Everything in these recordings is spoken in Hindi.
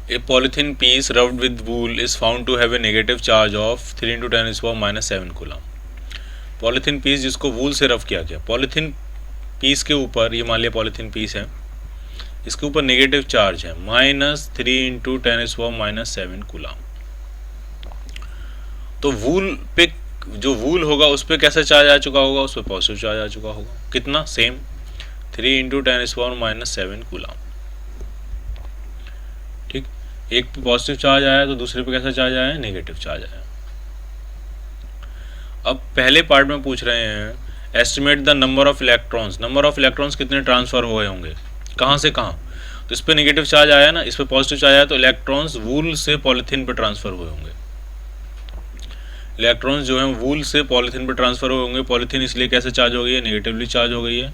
A polythene piece rubbed with wool is found to have a negative charge of 3 into 10 - 7 coulomb. Polythene piece जिसको वूल से रफ किया गया, पॉलीथीन पीस के ऊपर, ये मान लिया पॉलीथीन पीस है, इसके ऊपर नेगेटिव चार्ज है -3 इंटू 10 - 7 कूलम। तो वूल पे जो वूल होगा उस पर कैसा चार्ज आ चुका होगा, उस पर पॉजिटिव चार्ज आ चुका होगा। कितना? Same 3 into 10 - 7 coulomb. ठीक, एक पे पॉजिटिव चार्ज आया तो दूसरे पे कैसा चार्ज आया? नेगेटिव चार्ज आया। अब पहले पार्ट में पूछ रहे हैं estimate the number of electrons. Number of electrons कितने ट्रांसफर हुए होंगे, कहाँ से कहाँ? तो इस पर नेगेटिव चार्ज आया ना, इस पर पॉजिटिव चार्ज आया, तो इलेक्ट्रॉन्स वूल से पॉलीथीन पे ट्रांसफर हुए होंगे। इलेक्ट्रॉन्स जो हैं वूल से पॉलीथीन पे ट्रांसफर हुए होंगे। पॉलीथीन इसलिए कैसे चार्ज हो गई है? नेगेटिवली चार्ज हो गई है।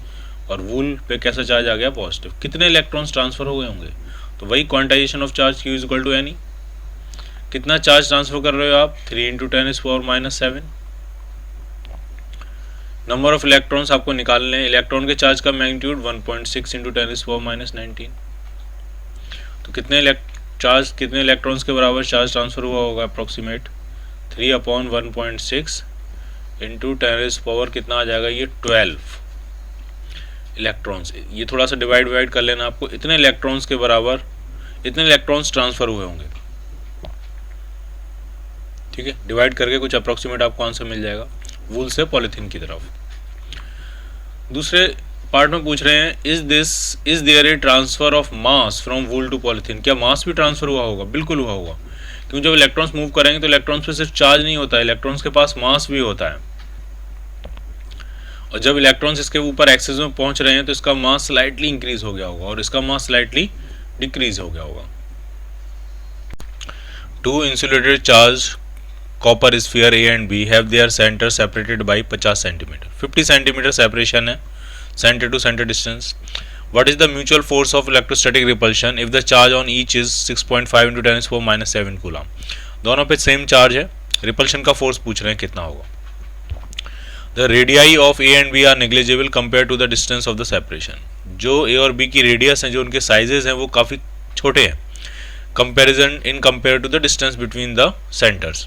और वूल पे कैसा चार्ज आ गया? पॉजिटिव। कितने इलेक्ट्रॉन्स ट्रांसफर हो गए होंगे? तो वही quantization of charge Q equal to n e. कितना चार्ज ट्रांसफर कर रहे हो आप? 3 इंटू 10 - 7। नंबर ऑफ इलेक्ट्रॉन्स आपको निकालने हैं। इलेक्ट्रॉन के चार्ज का मैग्नीट्यूड 1.6 इंटू 10 - 19। तो कितने इलेक्ट्रॉन्स के बराबर चार्ज ट्रांसफर हुआ होगा? अप्रोक्सीमेट 3/1.6 इंटू 10 कितना आ जाएगा? ये 12 इलेक्ट्रॉन्स। ये थोड़ा सा डिवाइड कर लेना आपको। इतने इलेक्ट्रॉन्स के बराबर इतने इलेक्ट्रॉन्स ट्रांसफर हुए होंगे। ठीक है, डिवाइड करके कुछ अप्रोक्सीमेट आपको आंसर मिल जाएगा वूल से पॉलीथीन की तरफ। दूसरे पार्ट में पूछ रहे हैं is there a transfer of mass from wool to polythene. क्या मास भी ट्रांसफर हुआ होगा? बिल्कुल हुआ होगा, क्योंकि जब इलेक्ट्रॉन्स मूव करेंगे तो इलेक्ट्रॉन्स पे सिर्फ चार्ज नहीं होता है, इलेक्ट्रॉन्स के पास मास भी होता है। और जब इलेक्ट्रॉन्स इसके ऊपर एक्सेस में पहुंच रहे हैं तो इसका मास स्लाइटली इंक्रीज हो गया होगा और इसका मास स्लाइटली डिक्रीज हो गया होगा। Two insulated charge copper sphere A and B have their centre separated by 50 centimetre. 50 centimetre separation है centre to centre distance. What is the mutual force of electrostatic repulsion if the charge on each is 6.5 into 10 - 7 coulomb. दोनों पे सेम चार्ज है, रिपल्शन का फोर्स पूछ रहे हैं कितना होगा। The radii of A and B are negligible compare to the distance of the separation. जो ए और बी की रेडियस हैं, जो उनके साइजेस हैं, वो काफ़ी छोटे हैं comparison in compare to the distance between the centres.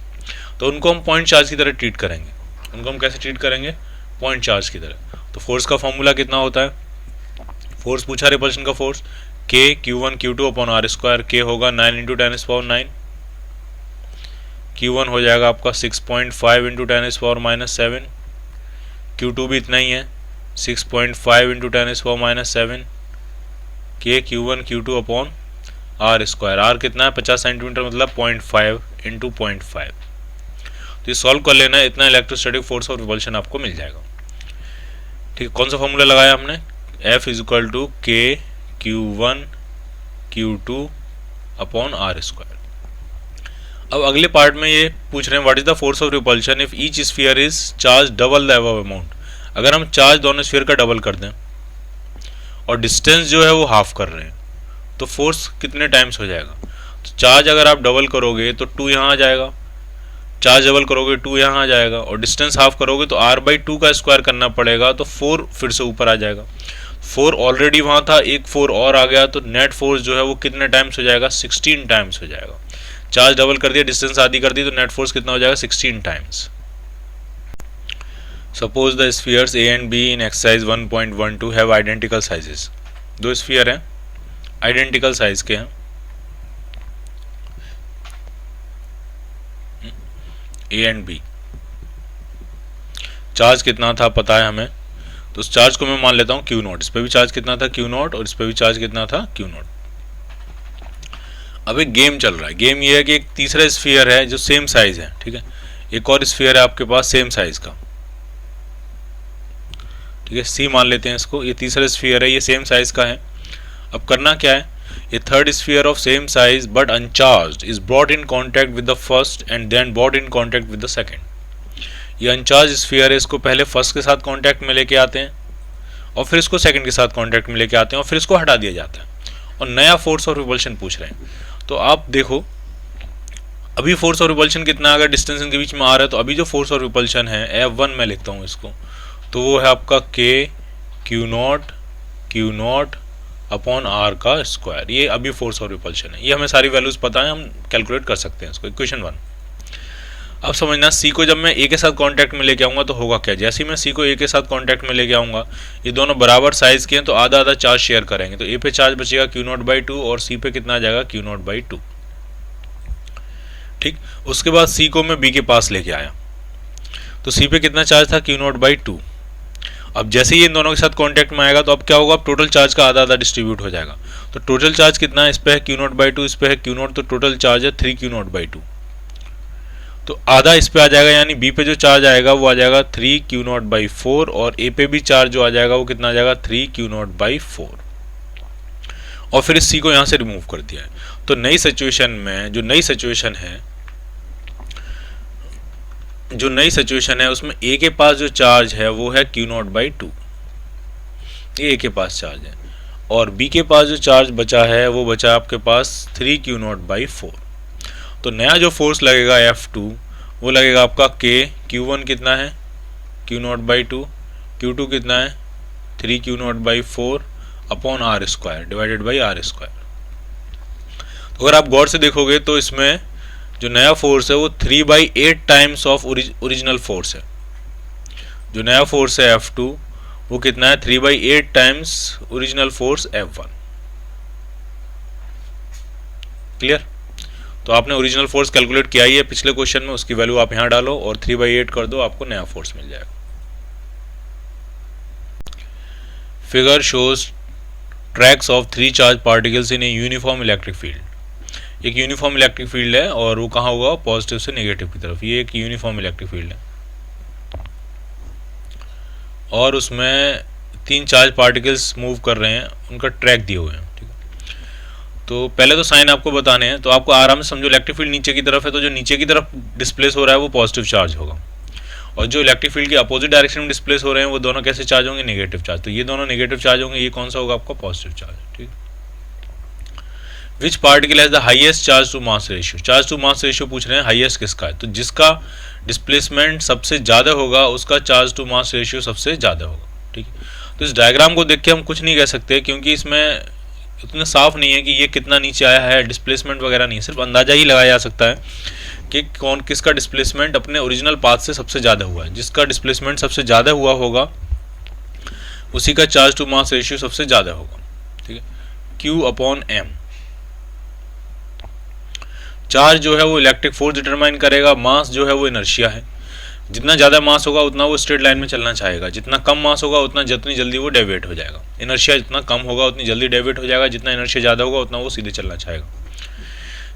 तो उनको हम पॉइंट चार्ज की तरह ट्रीट करेंगे। उनको हम कैसे ट्रीट करेंगे? पॉइंट चार्ज की तरह। तो फोर्स का फॉर्मूला कितना होता है? फोर्स पूछा रिपल्शन का force K Q1 Q2 upon R square. K होगा 9 इंटू 10 Q1 हो जाएगा आपका 6.5 इंटू 10 - 7। Q2 भी इतना ही है 6.5 into 10 - 7। K Q1 Q2 upon R square. R कितना है? 50 सेंटीमीटर, मतलब 0.5 इंटू 0.5। तो ये सॉल्व कर लेना है, इतना इलेक्ट्रोस्टैटिक फोर्स ऑफ रिपल्शन आपको मिल जाएगा। ठीक है, कौन सा फॉर्मूला लगाया हमने? F is equal to K Q1 Q2 upon R square. अब अगले पार्ट में ये पूछ रहे हैं what is the force of repulsion if each sphere is charge double the above amount. अगर हम चार्ज दोनों स्फीयर का डबल कर दें और डिस्टेंस जो है वो हाफ कर रहे हैं तो फोर्स कितने टाइम्स हो जाएगा? तो चार्ज अगर आप डबल करोगे तो 2 यहाँ आ जाएगा, चार्ज डबल करोगे 2 यहाँ आ जाएगा, और डिस्टेंस हाफ करोगे तो R/2 का स्क्वायर करना पड़ेगा, तो 4 फिर से ऊपर आ जाएगा। 4 ऑलरेडी वहाँ था, एक 4 और आ गया, तो नेट फोर्स जो है वो कितने टाइम्स हो जाएगा? 16 टाइम्स हो जाएगा। चार्ज डबल कर दिया, डिस्टेंस आधी कर दी, तो नेट फोर्स कितना हो जाएगा? 16 times. Suppose the spheres A and B in exercise 1.12 have identical sizes. दो स्फीयर हैं, आइडेंटिकल साइज के हैं, A एंड B। चार्ज कितना था पता है हमें, तो उस चार्ज को मैं मान लेता हूँ Q0। इस पर भी चार्ज कितना था? Q0, और इस पर भी चार्ज कितना था? Q0। अब एक गेम चल रहा है। गेम ये है कि एक तीसरा स्फीयर है जो सेम साइज है, ठीक है, एक और स्फीयर है आपके पास सेम साइज का, ठीक है, C मान लेते हैं इसको। ये तीसरा स्फीयर है, ये सेम साइज का है। अब करना क्या है, ये third sphere of same size but uncharged is brought in contact with the first and then brought in contact with the second. ये अनचार्ज स्फीयर है, इसको पहले फर्स्ट के साथ कॉन्टैक्ट में लेके आते हैं और फिर इसको सेकंड के साथ कॉन्टैक्ट में लेके आते हैं और फिर इसको हटा दिया जाता है, और नया फोर्स ऑफ रिपल्शन पूछ रहे हैं। तो आप देखो अभी फोर्स ऑफ रिपल्शन कितना, अगर डिस्टेंस इनके बीच में आ रहा है तो अभी जो फोर्स ऑफ रिपल्शन है F1 मैं लिखता हूँ इसको, तो वो है आपका K Q0 अपॉन आर का स्क्वायर। ये अभी फोर्स और रिपल्शन है, ये हमें सारी वैल्यूज पता है, हम कैलकुलेट कर सकते हैं इसको। इक्वेशन 1। अब समझना सी को जब मैं ए के साथ कांटेक्ट में लेके आऊँगा तो होगा क्या। जैसे ही मैं सी को ए के साथ कांटेक्ट में लेके आऊँगा, ये दोनों बराबर साइज के हैं तो आधा आधा चार्ज शेयर करेंगे, तो ए पे चार्ज बचेगा Q0/2 और सी पे कितना आ जाएगा Q0/2। ठीक, उसके बाद सी को मैं बी के पास लेके आया तो सी पे कितना चार्ज था Q0/2। अब जैसे ही इन दोनों के साथ कांटेक्ट में आएगा तो अब क्या होगा, अब टोटल चार्ज का आधा आधा डिस्ट्रीब्यूट हो जाएगा। तो टोटल चार्ज कितना है, इस पे है Q0/2, इस पे है Q0, तो टोटल चार्ज है 3Q0/2। तो आधा इस पे आ जाएगा, यानी बी पे जो चार्ज आएगा वो आ जाएगा 3Q0/4 और ए पे भी चार्ज जो आ जाएगा वो कितना आ जाएगा 3Q0/4। और फिर इस सी को यहाँ से रिमूव कर दिया है। तो नई सिचुएशन में जो नई सिचुएशन है उसमें ए के पास जो चार्ज है वो है Q0/2, ये ए के पास चार्ज है, और बी के पास जो चार्ज बचा है वो बचा आपके पास 3Q0/4। तो नया जो फोर्स लगेगा F2 वो लगेगा आपका Q1 कितना है Q0/2, Q2 कितना है 3Q0/4 upon R square divided by R square. तो अगर आप गौर से देखोगे तो इसमें जो नया फोर्स है वो 3/8 टाइम्स ऑफ ओरिजिनल फोर्स है। जो नया फोर्स है F2 वो कितना है 3/8 times original force F1। Clear. तो आपने ओरिजिनल फोर्स कैलकुलेट किया ही है पिछले क्वेश्चन में, उसकी वैल्यू आप यहां डालो और 3/8 कर दो, आपको नया फोर्स मिल जाएगा। Figure shows tracks of 3 charge particles in a uniform electric field. एक यूनिफॉर्म इलेक्ट्रिक फील्ड है और वो कहाँ होगा, पॉजिटिव से नेगेटिव की तरफ। ये एक यूनिफॉर्म इलेक्ट्रिक फील्ड है और उसमें 3 चार्ज पार्टिकल्स मूव कर रहे हैं, उनका ट्रैक दिए हुए हैं। ठीक है, तो पहले तो साइन आपको बताने हैं, तो आपको आराम से समझो इलेक्ट्रिक फील्ड नीचे की तरफ है, तो जो नीचे की तरफ डिस्प्लेस हो रहा है वो पॉजिटिव चार्ज होगा, और जो इलेक्ट्रिक फील्ड के अपोजिट डायरेक्शन में डिस्प्लेस हो रहे हैं वो दोनों कैसे चार्ज होंगे, नेगेटिव चार्ज। तो ये दोनों नेगेटिव चार्ज होंगे, ये कौन सा होगा आपका पॉजिटिव चार्ज। ठीक, which particle has the highest charge to mass ratio. Charge to mass ratio पूछ रहे हैं, हाईएस्ट किसका है, तो जिसका डिस्प्लेसमेंट सबसे ज़्यादा होगा उसका चार्ज टू मास रेशियो सबसे ज़्यादा होगा। ठीक है, तो इस डायग्राम को देख के हम कुछ नहीं कह सकते क्योंकि इसमें इतना साफ नहीं है कि ये कितना नीचे आया है, डिस्प्लेसमेंट वगैरह नहीं, सिर्फ अंदाजा ही लगाया जा सकता है कि कौन किसका डिस्प्लेसमेंट अपने ओरिजिनल पाथ से सबसे ज़्यादा हुआ है। जिसका डिस्प्लेसमेंट सबसे ज़्यादा हुआ होगा उसी का चार्ज टू मास रेशियो सबसे ज़्यादा होगा। ठीक है, Q/m। चार्ज जो है वो इलेक्ट्रिक फोर्स डिटरमाइन करेगा, मास जो है वो इनर्शिया है। जितना ज़्यादा मास होगा उतना वो स्ट्रेट लाइन में चलना चाहेगा, जितना कम मास होगा उतना जितनी जल्दी वो डेविएट हो जाएगा। इनर्शिया जितना कम होगा उतनी जल्दी डेविएट हो जाएगा, जितना इनर्शिया ज़्यादा होगा उतना वो सीधे चलना चाहेगा।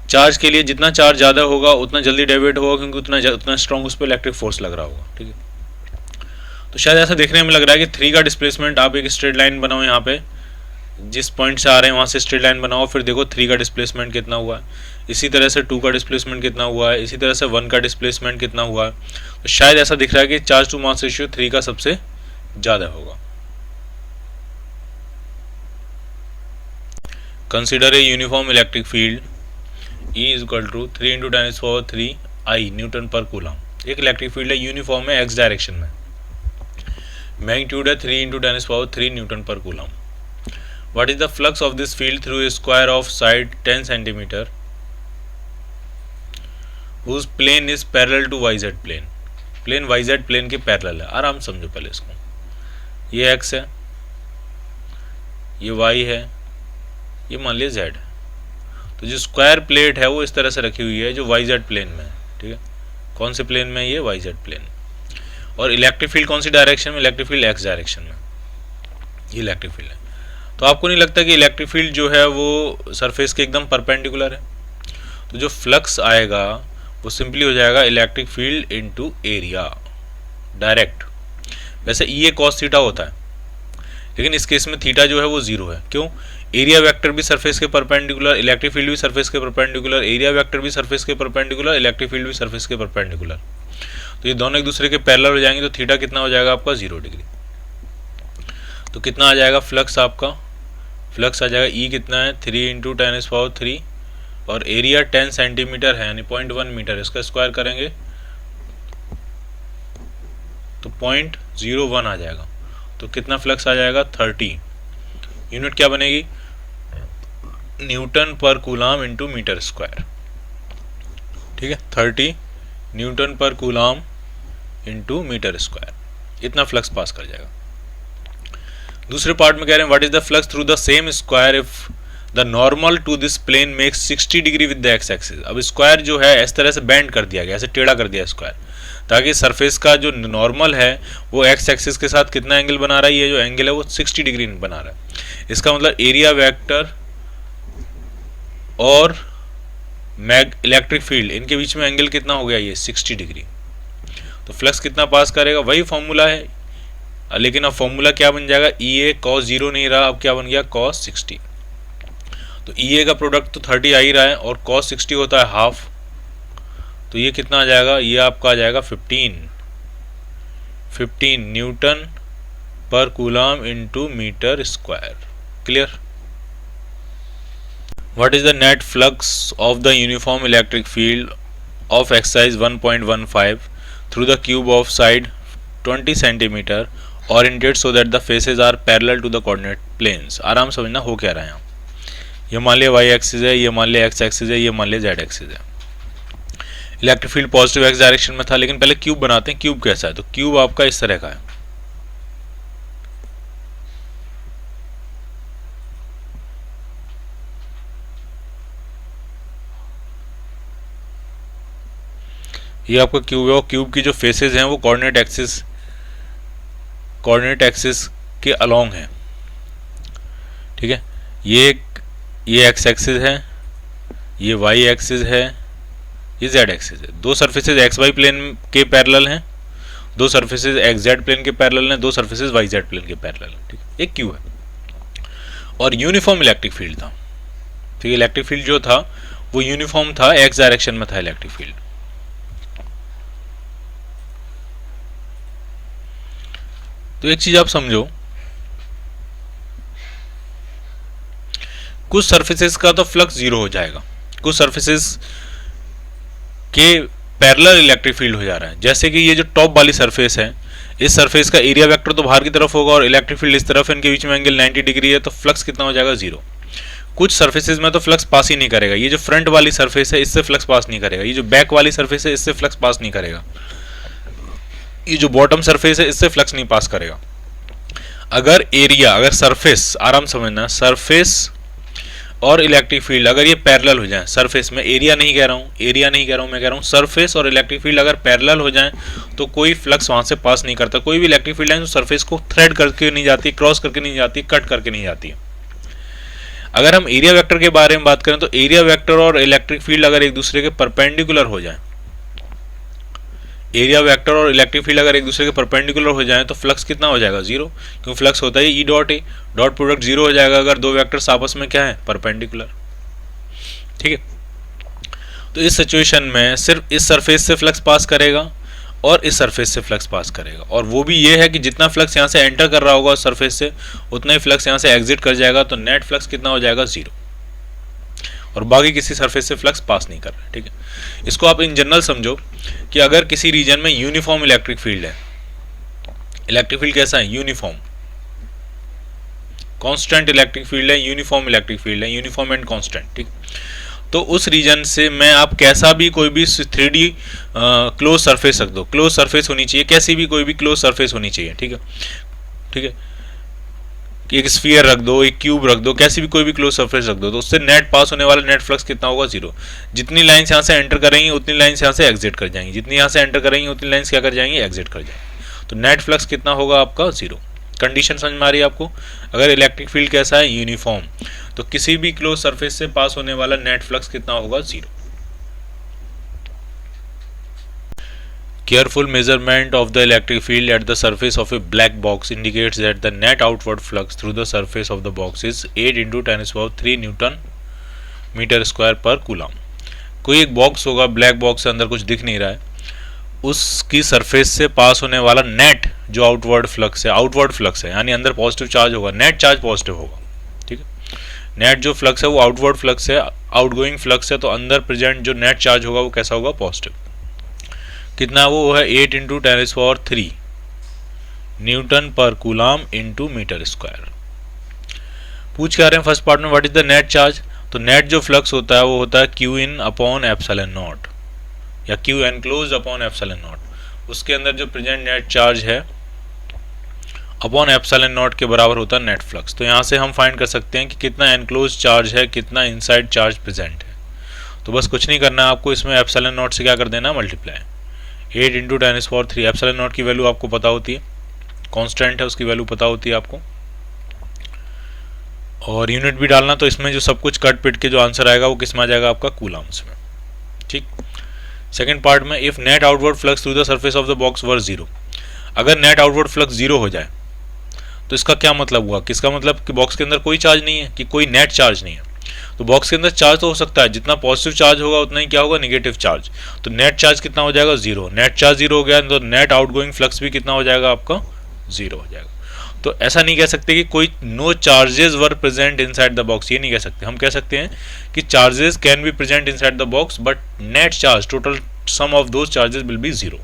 चार्ज के लिए जितना चार्ज ज़्यादा होगा उतना जल्दी डेविएट होगा क्योंकि उतना स्ट्रॉन्ग उस पर इलेक्ट्रिक फोर्स लग रहा होगा। ठीक है, तो शायद ऐसा देखने में लग रहा है कि 3 का डिस्प्लेसमेंट, आप एक स्ट्रेट लाइन बनाओ, यहाँ पे जिस पॉइंट से आ रहे हैं वहाँ से स्ट्रेट लाइन बनाओ, फिर देखो 3 का डिस्प्लेसमेंट कितना हुआ है, इसी तरह से 2 का डिस्प्लेसमेंट कितना हुआ है, इसी तरह से 1 का डिस्प्लेसमेंट कितना हुआ है। तो शायद ऐसा दिख रहा है कि चार्ज टू मास रेशियो 3 का सबसे ज़्यादा होगा। Consider a uniform electric field E = 3 × 10⁻³ I Newton per coulomb. एक इलेक्ट्रिक फील्ड है, यूनिफॉर्म है, एक्स डायरेक्शन में, मैग्नीट्यूड है 3 × 10⁻³ Newton per coulomb. What is the flux of this field through a square of side 10 cm whose plane is parallel to YZ plane? Plane YZ plane के पैरेलल है। आराम समझो पहले इसको, ये X है, ये Y है, ये मान लिया Z है। तो जो स्क्वायर प्लेट है वो इस तरह से रखी हुई है जो YZ प्लेन में है। ठीक है, कौन से प्लेन में, ये YZ प्लेन। और इलेक्ट्रिक फील्ड कौन सी डायरेक्शन में, इलेक्ट्रिक फील्ड X डायरेक्शन में, ये इलेक्ट्रिक फील्ड है। तो आपको नहीं लगता कि इलेक्ट्रिक फील्ड जो है वो सरफेस के एकदम परपेंडिकुलर है, तो जो फ्लक्स आएगा वो सिंपली हो जाएगा electric field into area, direct. वैसे E cos थीटा होता है, लेकिन इस केस में थीटा जो है वो 0 है। क्यों, एरिया वेक्टर भी सरफेस के परपेंडिकुलर, इलेक्ट्रिक फील्ड भी सरफेस के परपेंडिकुलर, एरिया वेक्टर भी सरफेस के परपेंडिकुलर, इलेक्ट्रिक फील्ड भी सरफेस के परपेंडिकुलर। तो ये दोनों एक दूसरे के पैरेलल हो जाएंगे, तो थीटा कितना हो जाएगा आपका 0 डिग्री। तो कितना आ जाएगा फ्लक्स, आपका फ्लक्स आ जाएगा E कितना है 3 × 10⁻³ और एरिया 10 सेंटीमीटर है यानी 0.1 मीटर, इसका स्क्वायर करेंगे तो 0.01 आ जाएगा। तो कितना फ्लक्स आ जाएगा 30। यूनिट क्या बनेगी Newton per coulomb into metre square, ठीक है, 30 newton per coulomb into metre square, इतना फ्लक्स पास कर जाएगा। दूसरे पार्ट में कह रहे हैं what is the flux through the same square if the normal to this plane makes 60 degree with the x axis. अब स्क्वायर जो है इस तरह से बेंड कर दिया गया, ऐसे टेढ़ा कर दिया स्क्वायर, ताकि सरफेस का जो नॉर्मल है वो एक्स एक्सिस के साथ कितना एंगल बना रहा है, ये जो एंगल है वो 60 डिग्री बना रहा है। इसका मतलब एरिया वेक्टर और इलेक्ट्रिक फील्ड इनके बीच में एंगल कितना हो गया, ये 60 डिग्री। तो फ्लक्स कितना पास करेगा, वही फॉर्मूला है, लेकिन अब फॉर्मूला क्या बन जाएगा, ई ए कॉस 0 नहीं रहा, अब क्या बन गया कॉस 60। तो ई ए का प्रोडक्ट तो 30 आ ही रहा है और कॉस 60 होता है हाफ, तो ये कितना आ जाएगा, ये आपका आ जाएगा 15 newton per coulomb into metre square. Clear. What is the net flux of the uniform electric field of exercise 1.15 through the cube of side 20 centimetre oriented so that the faces are parallel to the coordinate planes. आराम समझना हो क्या रहा है यहाँ। ये मान लिया वाई एक्सिस है, ये मान लिया एक्स एक्सिस है, ये मान लिया जेड एक्सिस है। Electric field positive x direction में था, लेकिन पहले क्यूब बनाते हैं। क्यूब कैसा है, तो क्यूब आपका इस तरह का है, ये आपका क्यूब है और क्यूब की जो फेसेस हैं वो कोऑर्डिनेट एक्सिस के अलोंग है, ठीक है। ये एक्स एक्सिस है, ये वाई एक्सिस है, ये जेड एक्सिस है। दो सरफेसेस एक्स वाई प्लेन के पैरेलल हैं, दो सरफेसेस एक्स जेड प्लेन के पैरेलल हैं, दो सरफेसेस वाई जेड प्लेन के पैरेलल हैं, ठीक है। एक क्यू है और यूनिफॉर्म इलेक्ट्रिक फील्ड था, ठीक है। इलेक्ट्रिक फील्ड जो था वो यूनिफॉर्म था, एक्स डायरेक्शन में था इलेक्ट्रिक फील्ड। तो एक चीज आप समझो, कुछ सरफेसेस का तो फ्लक्स 0 हो जाएगा, कुछ सरफेसेस के पैरेलल इलेक्ट्रिक फील्ड हो जा रहा है। जैसे कि ये जो टॉप वाली सरफेस है, इस सरफेस का एरिया वेक्टर तो बाहर की तरफ होगा और इलेक्ट्रिक फील्ड इस तरफ है, इनके बीच में एंगल 90 डिग्री है, तो फ्लक्स कितना हो जाएगा 0। कुछ सरफेसेस में तो फ्लक्स पास ही नहीं करेगा, ये जो फ्रंट वाली सरफेस है इससे फ्लक्स पास नहीं करेगा, ये जो बैक वाली सरफेस है इससे फ्लक्स पास नहीं करेगा, ये जो बॉटम सरफेस है इससे फ्लक्स नहीं पास करेगा। अगर सरफेस, आराम समझना, सरफेस और इलेक्ट्रिक फील्ड अगर ये पैरेलल हो जाए, सरफेस में एरिया नहीं कह रहा हूँ मैं कह रहा हूँ सरफेस और इलेक्ट्रिक फील्ड अगर पैरेलल हो जाए तो कोई फ्लक्स वहां से पास नहीं करता। कोई भी इलेक्ट्रिक फील्ड लाइन सरफेस को थ्रेड करके नहीं जाती, क्रॉस करके नहीं जाती, कट करके नहीं जाती। अगर हम एरिया वेक्टर के बारे में बात करें तो एरिया वेक्टर और इलेक्ट्रिक फील्ड अगर एक दूसरे के परपेंडिकुलर हो जाए, एरिया वेक्टर और इलेक्ट्रिक फील्ड अगर एक दूसरे के परपेंडिकुलर हो जाए तो फ्लक्स कितना हो जाएगा 0, क्योंकि फ्लक्स होता है E dot A, dot product 0 हो जाएगा अगर दो वेक्टर्स आपस में क्या है, परपेंडिकुलर, ठीक है। तो इस सिचुएशन में सिर्फ इस सरफेस से फ्लक्स पास करेगा और इस सरफेस से फ्लक्स पास करेगा, और वो भी ये है कि जितना फ्लक्स यहाँ से एंटर कर रहा होगा उस सरफेस से उतना ही फ्लक्स यहाँ से एग्जिट कर जाएगा, तो नेट फ्लक्स कितना हो जाएगा 0, और बाकी किसी सरफेस से फ्लक्स पास नहीं कर रहा है, ठीक है। इसको आप इन जनरल समझो कि अगर किसी रीजन में यूनिफॉर्म इलेक्ट्रिक फील्ड है, इलेक्ट्रिक फील्ड कैसा है, यूनिफॉर्म, कांस्टेंट इलेक्ट्रिक फील्ड है, यूनिफॉर्म इलेक्ट्रिक फील्ड है, यूनिफॉर्म एंड कांस्टेंट, ठीक। तो उस रीजन से मैं आप कैसा भी कोई भी 3D क्लोज सरफेस रख दो, क्लोज सरफेस होनी चाहिए, कैसी भी कोई भी क्लोज सरफेस होनी चाहिए, ठीक है, ठीक है। एक स्फीयर रख दो, एक क्यूब रख दो, कैसी भी कोई भी क्लोज सरफेस रख दो, तो उससे नेट पास होने वाला नेट फ्लक्स कितना होगा 0। जितनी लाइन्स यहाँ से एंटर करेंगी उतनी लाइन्स यहाँ से एग्जिट कर जाएंगी, जितनी यहाँ से एंटर करेंगी उतनी लाइन्स क्या कर जाएंगी, एग्जिट कर जाएंगी। तो नेट फ्लक्स कितना होगा आपका 0। कंडीशन समझ में आ रही है आपको। अगर इलेक्ट्रिक फील्ड कैसा है, यूनिफॉर्म, तो किसी भी क्लोज सरफेस से पास होने वाला नेट फ्लक्स कितना होगा 0। Careful measurement of the electric field at the surface of a black box indicates that the net outward flux through the surface of the box is 8 × 10⁻³ Newton metre square पर कूलम। कोई एक बॉक्स होगा, ब्लैक बॉक्स से अंदर कुछ दिख नहीं रहा है, उसकी सरफेस से पास होने वाला नेट जो आउटवर्ड फ्लक्स है, यानी अंदर पॉजिटिव चार्ज होगा, नेट चार्ज पॉजिटिव होगा, ठीक है। नेट जो फ्लक्स है वो आउटवर्ड फ्लक्स है, आउटगोइंग फ्लक्स है, तो अंदर प्रेजेंट जो नेट चार्ज होगा वो कैसा होगा, पॉजिटिव। कितना वो है 8 × 10⁻³ Newton per coulomb into metre square. पूछ क्या रहे हैं फर्स्ट पार्ट में, what is the net charge. तो नेट जो फ्लक्स होता है वो होता है Q in upon epsilon naught या Q enclose upon epsilon naught. उसके अंदर जो प्रेजेंट नेट चार्ज है अपॉन एप्सिलॉन नॉट के बराबर होता है नेट फ्लक्स। तो यहाँ से हम फाइंड कर सकते हैं कि कितना एनक्लोज चार्ज है, कितना इनसाइड चार्ज प्रेजेंट है। तो बस कुछ नहीं करना है आपको, इसमें एप्सिलॉन नॉट से क्या कर देना, मल्टीप्लाई 8 इंटू 10⁻³ एप्सिलॉन नॉट की वैल्यू आपको पता होती है, कांस्टेंट है उसकी वैल्यू पता होती है आपको, और यूनिट भी डालना। तो इसमें जो सब कुछ कट पिट के जो आंसर आएगा वो किस में आ जाएगा, आपका कूलम्स में। ठीक। सेकंड पार्ट में, if net outward flux through the surface of the box were 0, अगर नेट आउटवर्ड फ्लक्स 0 हो जाए तो इसका क्या मतलब हुआ, किसका मतलब कि बॉक्स के अंदर कोई चार्ज नहीं है, कि कोई नेट चार्ज नहीं है। तो बॉक्स के अंदर चार्ज तो हो सकता है, जितना पॉजिटिव चार्ज होगा उतना ही क्या होगा, नेगेटिव चार्ज। तो नेट चार्ज कितना हो जाएगा, 0। नेट चार्ज 0 हो गया तो नेट आउटगोइंग फ्लक्स भी कितना हो जाएगा, आपका 0 हो जाएगा। तो ऐसा नहीं कह सकते कि कोई no charges were present inside the box, ये नहीं कह सकते। हम कह सकते हैं कि charges can be present inside the box but net charge, total sum of those charges will be 0।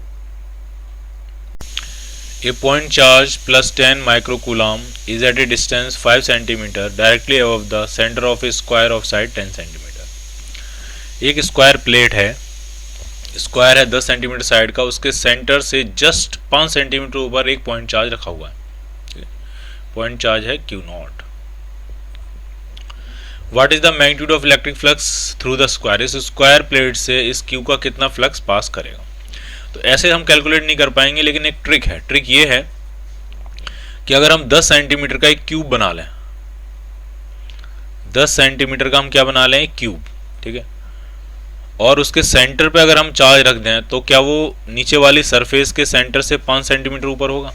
A point charge plus 10 microcoulomb is at a distance 5 cm directly above the center of a square of side 10 cm। एक स्क्वायर प्लेट है, स्क्वायर है 10 सेंटीमीटर साइड का, उसके सेंटर से जस्ट 5 सेंटीमीटर ऊपर एक पॉइंट चार्ज रखा हुआ है। पॉइंट चार्ज है Q0। What is the magnitude of electric flux through the square, इस स्क्वायर प्लेट से इस Q का कितना फ्लक्स पास करेगा। तो ऐसे हम कैलकुलेट नहीं कर पाएंगे, लेकिन एक ट्रिक है। ट्रिक ये है कि अगर हम 10 सेंटीमीटर का एक क्यूब बना लें, 10 सेंटीमीटर का हम क्या बना लें, क्यूब, ठीक है, और उसके सेंटर पे अगर हम चार्ज रख दें तो क्या वो नीचे वाली सरफेस के सेंटर से 5 सेंटीमीटर ऊपर होगा।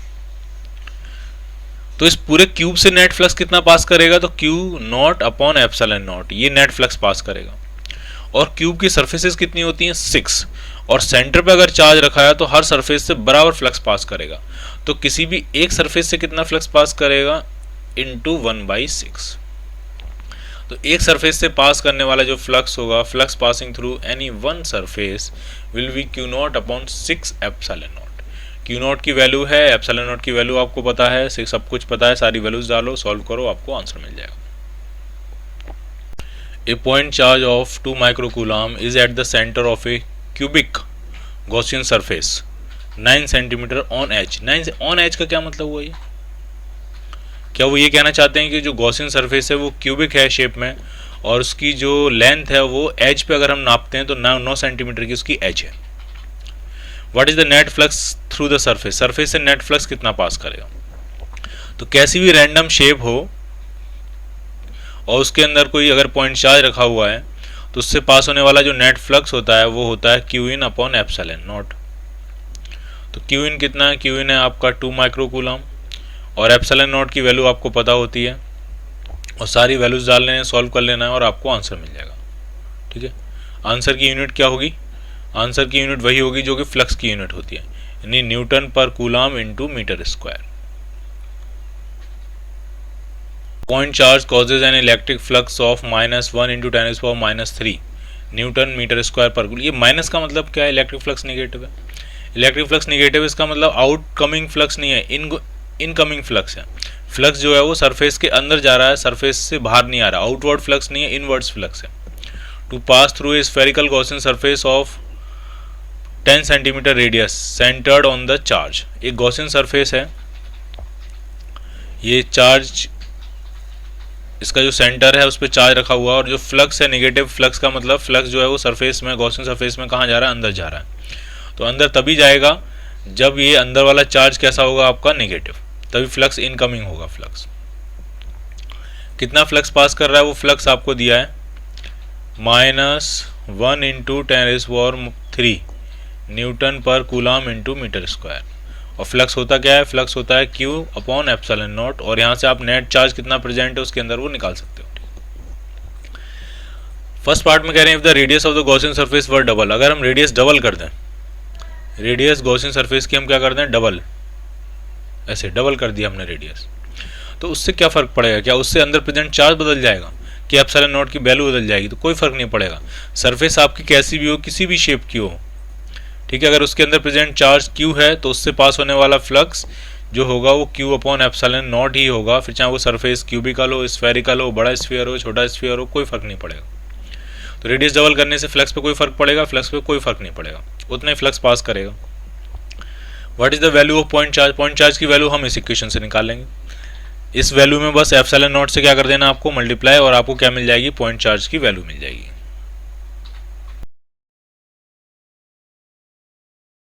तो इस पूरे क्यूब से नेट फ्लक्स कितना पास करेगा, तो Q0 अपॉन एप्सिलॉन नॉट, ये नेट फ्लक्स पास करेगा। और क्यूब की सरफेसेस कितनी होती हैं, 6, और सेंटर पे अगर चार्ज रखा है तो हर सरफेस से बराबर फ्लक्स पास करेगा। तो किसी भी एक सरफेस से कितना फ्लक्स पास करेगा, इंटू 1/6। तो एक सरफेस से पास करने वाला जो फ्लक्स होगा, flux passing through any one surface will be Q0 upon 6 epsilon not. Q0 की वैल्यू है, एप्सिलॉन नॉट की वैल्यू आपको पता है, सब कुछ पता है, सारी वैल्यूज डालो, सॉल्व करो, आपको आंसर मिल जाएगा। A point charge of 2 microcoulomb is at the center of a cubic Gaussian surface 9 cm on edge। 9 on edge का क्या मतलब हुआ, ये क्या वो ये कहना चाहते हैं कि जो गॉसियन सरफेस है वो क्यूबिक है शेप में, और उसकी जो लेंथ है वो एज पे अगर हम नापते हैं तो 9 सेंटीमीटर की उसकी एज है। What is the net flux through the surface, surface से नेट फ्लक्स कितना पास करेगा। तो कैसी भी रैंडम शेप हो और उसके अंदर कोई अगर पॉइंट चार्ज रखा हुआ है तो उससे पास होने वाला जो नेट फ्लक्स होता है वो होता है Q in upon epsilon not. तो Q in कितना है, Q in है आपका 2 माइक्रोकूलम, और एप्सिलॉन नॉट की वैल्यू आपको पता होती है, और सारी वैल्यूज डाल लेना है, सॉल्व कर लेना है और आपको आंसर मिल जाएगा। ठीक है, आंसर की यूनिट क्या होगी, आंसर की यूनिट वही होगी जो कि फ्लक्स की यूनिट होती है, यानी newton per coulomb into metre square. Point charge causes an electric flux of -1 × 10⁻³ Newton metre square पर कूलम। ये माइनस का मतलब क्या है, इलेक्ट्रिक फ्लक्स नेगेटिव है। इलेक्ट्रिक फ्लक्स नेगेटिव, इसका मतलब आउटकमिंग फ्लक्स नहीं है, इनकमिंग फ्लक्स है। फ्लक्स जो है वो सरफेस के अंदर जा रहा है, सरफेस से बाहर नहीं आ रहा। आउटवर्ड फ्लक्स नहीं है, इनवर्ड्स फ्लक्स है। To pass through a spherical Gaussian surface of 10 centimetre radius centred on the charge. एक गॉसियन सरफेस है, ये चार्ज, इसका जो सेंटर है उस पर चार्ज रखा हुआ, और जो फ्लक्स है नेगेटिव फ्लक्स का मतलब फ्लक्स जो है वो सरफेस में, गॉसियन सरफेस में कहाँ जा रहा है, अंदर जा रहा है। तो अंदर तभी जाएगा जब ये अंदर वाला चार्ज कैसा होगा, आपका नेगेटिव, तभी फ्लक्स इनकमिंग होगा। फ्लक्स कितना फ्लक्स पास कर रहा है, वो फ्लक्स आपको दिया है -1 × 10⁻³ Newton per coulomb into metre square. और फ्लक्स होता क्या है, फ्लक्स होता है Q अपॉन एप्सिलॉन नॉट, और यहाँ से आप नेट चार्ज कितना प्रेजेंट है उसके अंदर वो निकाल सकते हो। फर्स्ट पार्ट में कह रहे हैं if the radius of the Gaussian surface were double, अगर हम रेडियस डबल कर दें, रेडियस गॉसियन सरफेस की हम क्या कर दें, डबल, ऐसे डबल कर दिया हमने रेडियस, तो उससे क्या फर्क पड़ेगा, क्या उससे अंदर प्रेजेंट चार्ज बदल जाएगा कि एप्सिलॉन नॉट की वैल्यू बदल जाएगी, तो कोई फर्क नहीं पड़ेगा। सरफेस आपकी कैसी भी हो, किसी भी शेप की हो, ठीक है, अगर उसके अंदर प्रेजेंट चार्ज Q है तो उससे पास होने वाला फ्लक्स जो होगा वो Q अपॉन एप्सिलॉन नॉट ही होगा, फिर चाहे वो सरफेस क्यूबिकल हो, स्फेरिकल हो, बड़ा स्फीयर हो, छोटा स्फीयर हो, कोई फर्क नहीं पड़ेगा। तो रेडियस डबल करने से फ्लक्स पे कोई फर्क पड़ेगा? फ्लक्स पे कोई फर्क नहीं पड़ेगा, उतना ही फ्लक्स पास करेगा। What is the value of point charge? Point charge की वैल्यू हम इस इक्वेशन से निकालेंगे। इस वैल्यू में बस एप्सिलॉन नॉट से क्या कर देना आपको, मल्टीप्लाई, और आपको क्या मिल जाएगी, पॉइंट चार्ज की वैल्यू मिल जाएगी।